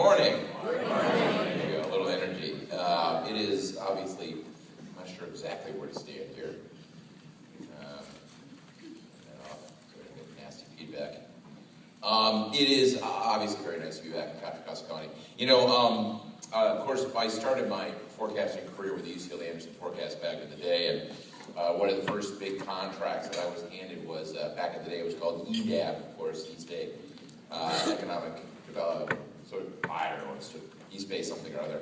morning. Good morning. There you go, a little energy. It is obviously, I'm not sure exactly where to stand here. Nasty feedback. It is obviously very nice to be back in Contra, Costa County. You know, of course, I started my forecasting career with the UCLA Anderson forecast back in the day, and one of the first big contracts that I was handed was, back in the day, it was called EDAB, of course, East Bay Economic Development, sort of, I don't know, it's East Bay something or other.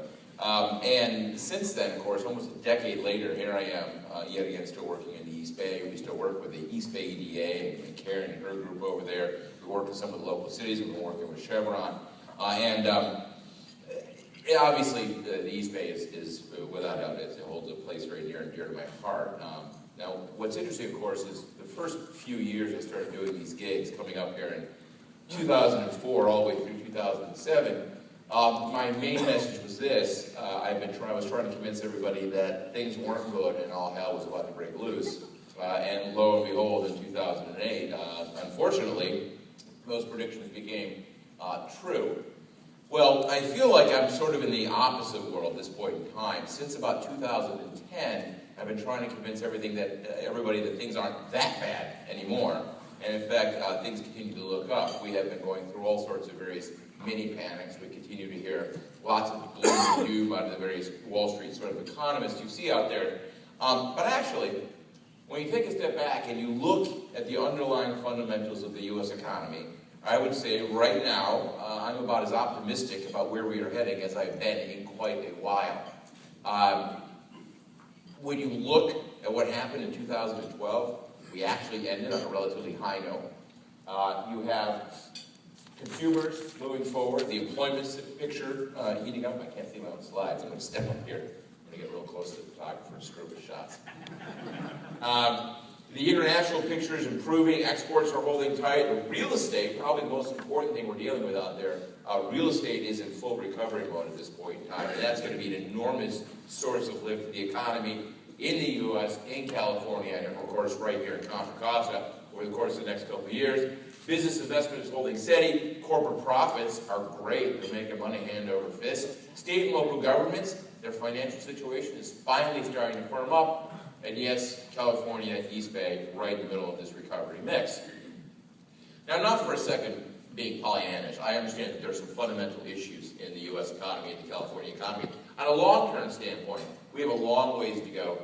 And since then, of course, almost a decade later, here I am, yet again, still working in the East Bay. We still work with the East Bay EDA and Karen and her group over there. We work with some of the local cities. We've been working with Chevron. Obviously, the East Bay is without doubt, it holds a place very near and dear to my heart. Now, what's interesting, of course, is the first few years I started doing these gigs, coming up here in 2004 all the way through 2007, my main message was this. I was trying to convince everybody that things weren't good and all hell was about to break loose. And lo and behold, in 2008, unfortunately, those predictions became true. Well, I feel like I'm sort of in the opposite world at this point in time. Since about 2010, I've been trying to convince everybody that things aren't that bad anymore. And in fact, things continue to look up. We have been going through all sorts of various mini panics. We continue to hear lots of gloom and doom out of the various Wall Street sort of economists you see out there. But actually, when you take a step back and you look at the underlying fundamentals of the U.S. economy, I would say right now, I'm about as optimistic about where we are heading as I've been in quite a while. When you look at what happened in 2012, we actually ended on a relatively high note. You have consumers moving forward, the employment picture heating up. I can't see my own slides. I'm going to step up here. I'm going to get real close to the photographer and screw with shots. The international picture is improving. Exports are holding tight. The real estate, probably the most important thing we're dealing with out there, real estate is in full recovery mode at this point in time, and that's going to be an enormous source of lift for the economy in the U.S., in California, and of course right here in Contra Costa over the course of the next couple of years. Business investment is holding steady. Corporate profits are great. They're making money hand over fist. State and local governments, their financial situation is finally starting to firm up. And yes, California, East Bay, right in the middle of this recovery mix. Now, not for a second being Pollyannish. I understand that there are some fundamental issues in the U.S. economy and the California economy. On a long-term standpoint, we have a long ways to go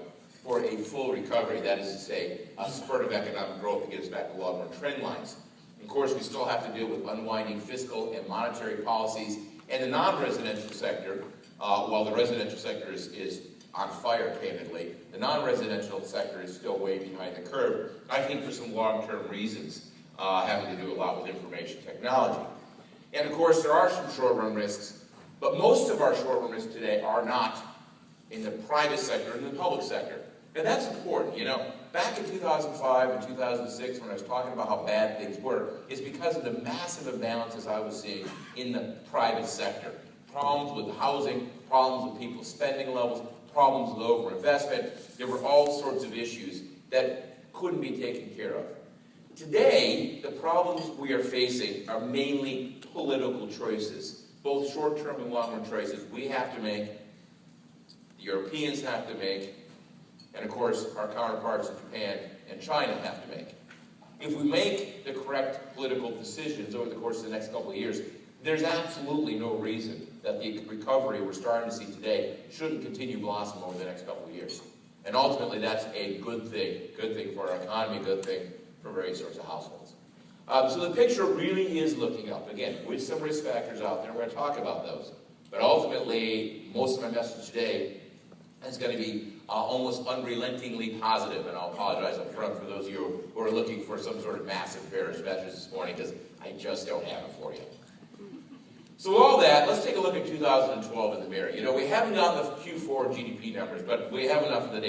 for a full recovery. That is to say, a spurt of economic growth to get us back to long-run trend lines. Of course, we still have to deal with unwinding fiscal and monetary policies. And the non-residential sector, while the residential sector is on fire, candidly, the non-residential sector is still way behind the curve, I think for some long-term reasons having to do a lot with information technology. And of course, there are some short-run risks, but most of our short-run risks today are not in the private sector, in the public sector. And that's important. You know, back in 2005 and 2006, when I was talking about how bad things were, it's because of the massive imbalances I was seeing in the private sector. Problems with housing, problems with people's spending levels, problems with overinvestment. There were all sorts of issues that couldn't be taken care of. Today, the problems we are facing are mainly political choices, both short-term and long-term choices we have to make, the Europeans have to make, and of course, our counterparts in Japan and China have to make. If we make the correct political decisions over the course of the next couple of years, there's absolutely no reason that the recovery we're starting to see today shouldn't continue to blossom over the next couple of years. And ultimately, that's a good thing for our economy, a good thing for various sorts of households. So the picture really is looking up, again, with some risk factors out there. We're going to talk about those. But ultimately, most of my message today is going to be almost unrelentingly positive, and I'll apologize up front for those of you who are looking for some sort of massive bearish message this morning, because I just don't have it for you. So with all that, let's take a look at 2012 in the mirror. You know, we haven't gotten the Q4 GDP numbers, but we have enough of the data.